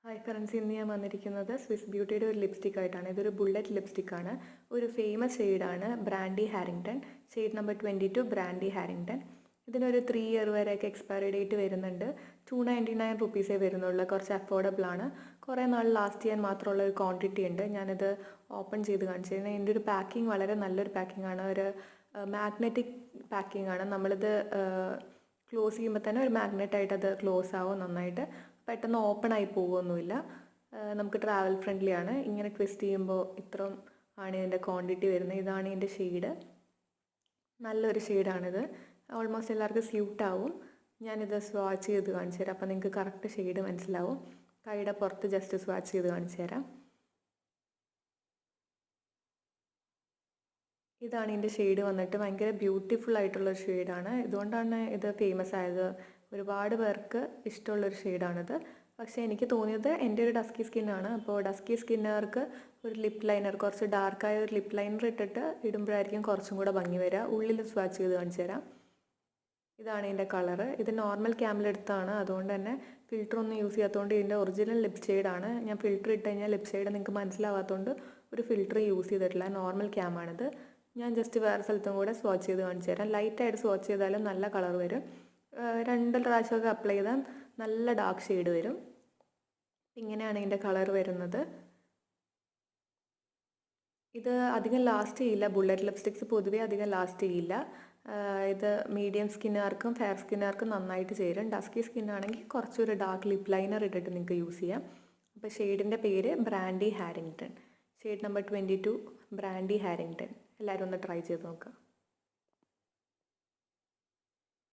Hi friends, ഇന്ന് ഞാൻ വന്നിരിക്കുന്നത് സ്വിസ് ബ്യൂട്ടിയുടെ ഒരു ലിപ്സ്റ്റിക് ആയിട്ടാണ്. ഇതൊരു ബുള്ളറ്റ് ലിപ്സ്റ്റിക്കാണ്. ഒരു ഫേമസ് ഷെയ്ഡാണ് brandy Harrington. Shade number 22 brandy Harrington. ഇതിനൊരു 3 ഇയർ വരെയൊക്കെ എക്സ്പയറി ഡേറ്റ് വരുന്നുണ്ട്. 299 റുപ്പീസേ വരുന്നുള്ളൂ. കുറച്ച് അഫോർഡബിൾ ആണ്. കുറേ നാൾ ലാസ്റ്റ് ചെയ്യാൻ മാത്രമുള്ള ഒരു ക്വാണ്ടിറ്റി ഉണ്ട്. ഞാനിത് ഓപ്പൺ ചെയ്ത് കാണിച്ചു തരുന്നത്. ഇതിൻ്റെ ഒരു പാക്കിംഗ് വളരെ നല്ലൊരു പാക്കിംഗ് ആണ്. ഒരു മാഗ്നറ്റിക് പാക്കിംഗ് ആണ്. നമ്മളിത് ക്ലോസ് ചെയ്യുമ്പോൾ തന്നെ ഒരു മാഗ്നറ്റായിട്ട് അത് ക്ലോസ് ആവും. നന്നായിട്ട് പെട്ടെന്ന് ഓപ്പൺ ആയി പോകുമൊന്നുമില്ല. നമുക്ക് ട്രാവൽ ഫ്രണ്ട്ലി ആണ്. ഇങ്ങനെ ട്വിസ്റ്റ് ചെയ്യുമ്പോൾ ഇത്രയും ആണ് ഇതിൻ്റെ ക്വാണ്ടിറ്റി വരുന്നത്. ഇതാണ് ഇതിൻ്റെ ഷെയ്ഡ്. നല്ലൊരു ഷെയ്ഡാണിത്. ഓൾമോസ്റ്റ് എല്ലാവർക്കും സ്യൂട്ടാവും. ഞാനിത് സ്വാച്ച് ചെയ്ത് കാണിച്ചു തരാം. അപ്പോൾ നിങ്ങൾക്ക് കറക്റ്റ് ഷെയ്ഡ് മനസ്സിലാവും. കൈയുടെ പുറത്ത് ജസ്റ്റ് സ്വാച്ച് ചെയ്ത് കാണിച്ചു തരാം. ഇതാണ് ഇതിൻ്റെ ഷെയ്ഡ് വന്നിട്ട്. ഭയങ്കര ബ്യൂട്ടിഫുൾ ആയിട്ടുള്ളൊരു ഷെയ്ഡാണ്. ഇതുകൊണ്ടാണ് ഇത് ഫേമസ് ആയത്. ഒരുപാട് പേർക്ക് ഇഷ്ടമുള്ളൊരു ഷെയ്ഡാണിത്. പക്ഷേ എനിക്ക് തോന്നിയത് എൻ്റെ ഒരു ഡസ്കി സ്കിന്നാണ്. അപ്പോൾ ഡസ്കി സ്കിന്നുകാർക്ക് ഒരു ലിപ്പ് ലൈനർ, കുറച്ച് ഡാർക്കായ ഒരു ലിപ്പ് ലൈനർ ഇട്ടിട്ട് ഇടുമ്പോഴായിരിക്കും കുറച്ചും കൂടെ ഭംഗി വരിക. ഉള്ളിൽ സ്വാച്ച് ചെയ്ത് കാണിച്ചു തരാം. ഇതാണ് ഇതിൻ്റെ കളറ്. ഇത് നോർമൽ ക്യാമിലെടുത്താണ്. അതുകൊണ്ട് തന്നെ ഫിൽറ്റർ ഒന്നും യൂസ് ചെയ്യാത്തതുകൊണ്ട് ഇതിൻ്റെ ഒറിജിനൽ ലിപ് ഷെയ്ഡാണ്. ഞാൻ ഫിൽറ്റർ ഇട്ട് കഴിഞ്ഞാൽ ലിപ് ഷെയ്ഡ് നിങ്ങൾക്ക് മനസ്സിലാവാത്തതുകൊണ്ട് ഒരു ഫിൽറ്റർ യൂസ് ചെയ്തിട്ടില്ല. നോർമൽ ക്യാമാണിത്. ഞാൻ ജസ്റ്റ് വേറെ സ്ഥലത്തും കൂടെ സ്വാച്ച് ചെയ്ത് കാണിച്ചു തരാം. ലൈറ്റായിട്ട് സ്വാച്ച് ചെയ്താലും നല്ല കളർ വരും. 2 പ്രാവശ്യമൊക്കെ അപ്ലൈ ചെയ്താൽ നല്ല ഡാർക്ക് ഷെയ്ഡ് വരും. ഇങ്ങനെയാണ് ഇതിൻ്റെ കളർ വരുന്നത്. ഇത് അധികം ലാസ്റ്റ് ചെയ്യില്ല. ബുള്ളറ്റ് ലിപ്സ്റ്റിക്സ് പൊതുവേ അധികം ലാസ്റ്റ് ചെയ്യില്ല. ഇത് മീഡിയം സ്കിന്നുകാർക്കും ഫെയർ സ്കിന്നുകാർക്കും നന്നായിട്ട് ചേരും. ഡസ്കി സ്കിന്നാണെങ്കിൽ കുറച്ചൊരു ഡാർക്ക് ലിപ്പ് ലൈനർ ഇട്ടിട്ട് നിങ്ങൾക്ക് യൂസ് ചെയ്യാം. അപ്പോൾ ഷെയ്ഡിൻ്റെ പേര് brandy Harrington. Shade number 22 brandy Harrington. എല്ലാവരും ഒന്ന് ട്രൈ ചെയ്ത് നോക്കുക.